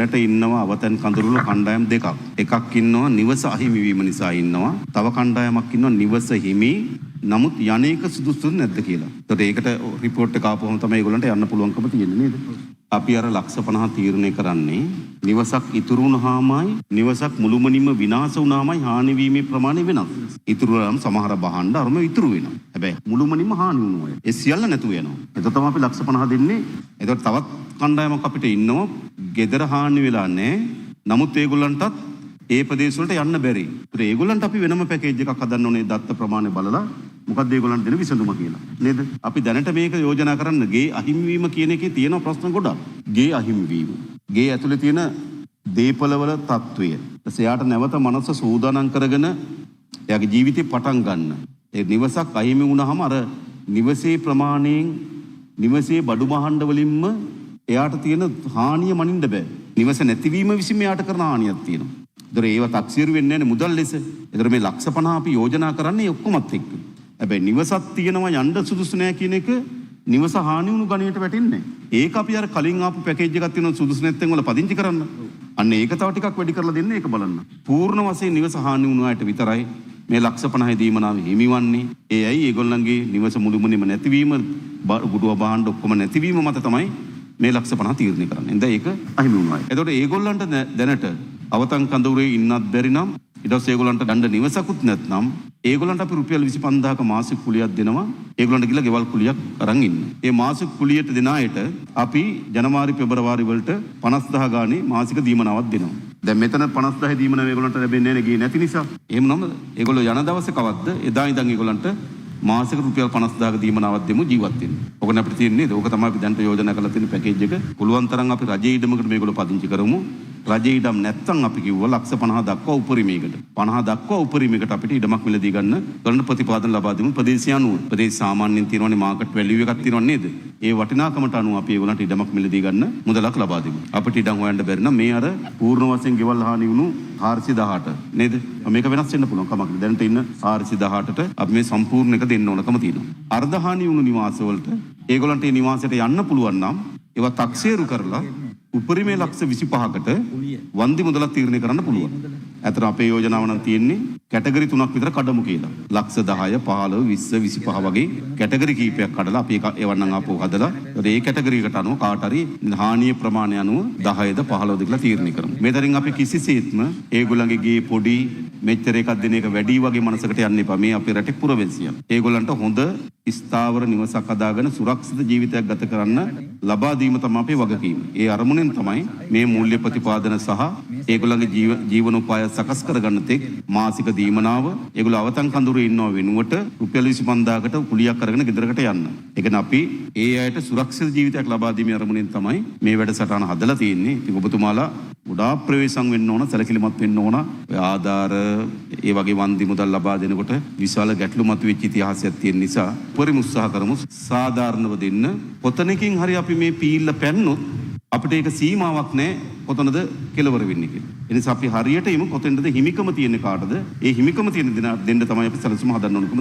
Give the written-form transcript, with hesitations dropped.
රට ඉන්නවා අවතන් කඳුරුළු කණ්ඩායම් දෙකක්. එකක් ඉන්නවා නිවස අහිමි වීම නිසා ඉන්නවා. තව කණ්ඩායමක් ඉන්නවා නිවස හිමි නමුත් යන්නේක සුදුසුද නැද්ද කියලා. ඒකට ඒකට රිපෝට් එක ආපුවම තමයි ඒගොල්ලන්ට යන්න පුළුවන්කම තියෙන්නේ නේද? අපි අර ලක්ෂ 50 තීරණය කරන්නේ නිවසක් ඉතුරු වුණාමයි නිවසක් මුළුමනින්ම විනාශ වුණාමයි හානි වීමේ ප්‍රමාණය වෙනස්. ඉතුරු නම් සමහර භාණ්ඩ අරම ඉතුරු වෙනවා. හැබැයි මුළුමනින්ම හානි වුණා. ඒ සියල්ල නැතුව යනවා. ඒක තමයි අපි ලක්ෂ 50 දෙන්නේ. ඒකට තවත් කණ්ඩායමක් අපිට ඉන්නවා. ගෙදර හානි වෙලා නැහැ. නමුත් ඒගොල්ලන්ටත් ඒ ප්‍රදේශ වලට යන්න බැරි. ඒත් ඒගොල්ලන්ට අපි වෙනම පැකේජ් එකක් හදන්න ඕනේ දත්ත ප්‍රමාණය බලලා. මොකක්ද ඒගොල්ලන්ට දෙන විසඳුම කියලා. නේද? අපි දැනට මේක යෝජනා කරන්න ගේ අහිමි වීම කියන එකේ තියෙන ප්‍රශ්න ගොඩක්. ගේ අහිමි වීම. ගේ ඇතුලේ තියෙන දීපලවල තත්වය. එයාට නැවත මනස සූදානම් කරගෙන එයාගේ ජීවිතේ පටන් ගන්න. ඒ නිවසක් අහිමි වුණාම අර නිවසේ ප්‍රමාණයෙන් නිවසේ බඩු භාණ්ඩ වලින්ම එයාට තියෙන හානිය මනින්න බෑ. නිවස නැතිවීම විසින් එයාට කරන හානියක් තියෙනවා. ඒතර ඒව තක්සීරු වෙන්නේ නැහැ මුදල් ලෙස. ඒතර මේ ලක්ෂ 50 අපි යෝජනා කරන්නේ ඔක්කොමත් එක්ක. හැබැයි නිවසක් තියෙනවා යන්න සුදුසු නැහැ කියන එක නිවස හානි වුණු ගණයට වැටෙන්නේ නැහැ. ඒක අපි අර කලින් ආපු පැකේජ් එකක් තියෙනවා සුදුසු නැත්නම් වල පදිංචි කරන්න. අන්න ඒක තව ටිකක් වැඩි කරලා දෙන්න ඒක බලන්න. පූර්ණ වශයෙන් නිවස හානි වුණු අයට විතරයි මේ ලක්ෂ 50 දීමනාව හිමිවන්නේ. ඒ ඇයි ඒගොල්ලන්ගේ නිවස මුළුමනින්ම නැතිවීම ගුඩුව භාණ්ඩ ඔක්කොම නැතිවීම මත තමයි මේ ලක්ෂ 50 තීරණය කරන්නේ. එඳ ඒක අහිමි වුණා. එතකොට ඒගොල්ලන්ට දැනට අවතන් කඳවුරේ ඉන්නත් බැරි නම් ඊට පස්සේ ඒගොල්ලන්ට ගන්න නිවසකුත් නැත්නම් ඒගොල්ලන්ට අපි රුපියල් 25000ක මාසික කුලියක් දෙනවා. ඒගොල්ලන්ට ගිහලා ගෙවල් කුලියක් අරන් ඉන්න. ඒ මාසික කුලියට දෙන අයට අපි ජනවාරි පෙබරවාරි වලට 50000 ගානේ මාසික දීමනාවක් දෙනවා. දැන් මෙතන 50000 දීමනාව ඒගොල්ලන්ට ලැබෙන්නේ නැහැ නේ නැති නිසා. එහෙම නම ඒගොල්ලෝ යන දවසේ කවද්ද එදා ඉඳන් ඒගොල්ලන්ට මාසික රුපියල් 50000ක දීමනාවක් දෙමු ජීවත් වෙන්න. ඔක අපිට තියෙන්නේ. ඕක තමයි අපි දැන්ට යෝජනා කරලා තියෙන පැකේජ් එක. පුළුවන් තරම් අපි රජයේ ඉඩමකට මේගොල්ලෝ පදිංචි කරමු. රජයේ ඉඩම් නැත්තම් අපි කිව්වා ලක්ෂ 50 දක්වා උපරිමයකට. 50 දක්වා උපරිමයකට අපිට ඉඩමක් මිලදී ගන්න කරන ප්‍රතිපාදන ලබා දෙමු ප්‍රදේශය අනුව. ප්‍රදේශ සාමාන්‍යයෙන් තියෙනවනේ මාකට් වැලියු එකක් තියෙනව නේද? ඒ වටිනාකමට අනුව අපි ඒගොල්ලන්ට ඉඩමක් මිලදී ගන්න මුදලක් ලබා දෙමු. අපිට ඉඩම් හොයන්න බැරි නම් මේ අර පූර්ණ වශයෙන් ගෙවල් හානි වුණු 418 නේද? මේක වෙනස් වෙන්න පුළුවන් කමක් නෑ. දැනට ඉන්න 418ට අපි මේ සම්පූර්ණ එක දෙන්න ඕනකම තියෙනවා. අර්ධ හානි වුණු නිවාස වලට ඒගොල්ලන්ට ඒ නිවාසයට යන්න පුළුවන් නම් ඒවා තක්සේරු කරලා උපරිමේ ලක්ෂ 25කට වන්දි මුදලක් තීරණය කරන්න පුළුවන්. ඇතර අපේ යෝජනාව නම් තියෙන්නේ කැටගරි 3ක් විතර කඩමු කියලා. ලක්ෂ 10, 15, 20, 25 වගේ කැටගරි කීපයක් කඩලා අපි ඒවන්නම් ආපහු හදලා ඒ කැටගරි එකට අනුව කාට හරි හානිය ප්‍රමාණය අනුව 10ද 15ද කියලා තීරණය කරමු. මෙතනින් අපි කිසිසේත්ම ඒගොල්ලන්ගේ ගේ පොඩි මෙච්චර එකක් දෙන එක වැඩි වගේ මනසකට යන්න එපා. මේ අපේ රටේ පුරවැසියන්. ඒගොල්ලන්ට හොඳ ස්ථාවර නිවසක් හදාගෙන සුරක්ෂිත ජීවිතයක් ගත කරන්න ලබා දීම තමයි අපේ වගකීම. ඒ අරමුණෙන් තමයි මේ මූල්‍ය ප්‍රතිපාදන සහ ඒගොල්ලන්ගේ ජීවනෝපාය සකස් කරගන්න තෙක් මාසික දීමනාව ඒගොල්ලෝ අවතන් කඳුරේ ඉන්නව වෙනුවට රුපියල් 25000කට කුලියක් අරගෙන ගෙදරකට යන්න. ඒ කියන්නේ අපි ඒ අයට සුරක්ෂිත ජීවිතයක් ලබා දීමේ අරමුණෙන් තමයි මේ වැඩසටහන හදලා තියෙන්නේ. ඉතින් ඔබතුමාලා ගොඩාක් ප්‍රවේශම් වෙන්න ඕන, සැලකිලිමත් වෙන්න ඕන. ඔය ආධාර ඒ වගේ වන්දි මුදල් ලබා දෙනකොට විශාල ගැටලු මතුවෙච්ච ඉතිහාසයක් තියෙන නිසා පරිම උත්සාහ කරමු සාධාරණව දෙන්න. කොතනකින් හරි අපි මේ පීල්ල පැන්නොත් අපිට ඒක සීමාවක් නැහැ කොතනද කෙලවර වෙන්නේ කියලා. ඒ නිසා අපි හරියට එමු කොතෙන්ද හිමිකම තියෙන කාටද? ඒ හිමිකම තියෙන දෙන්න තමයි අපි සැලසුම හදන්න ඕනකම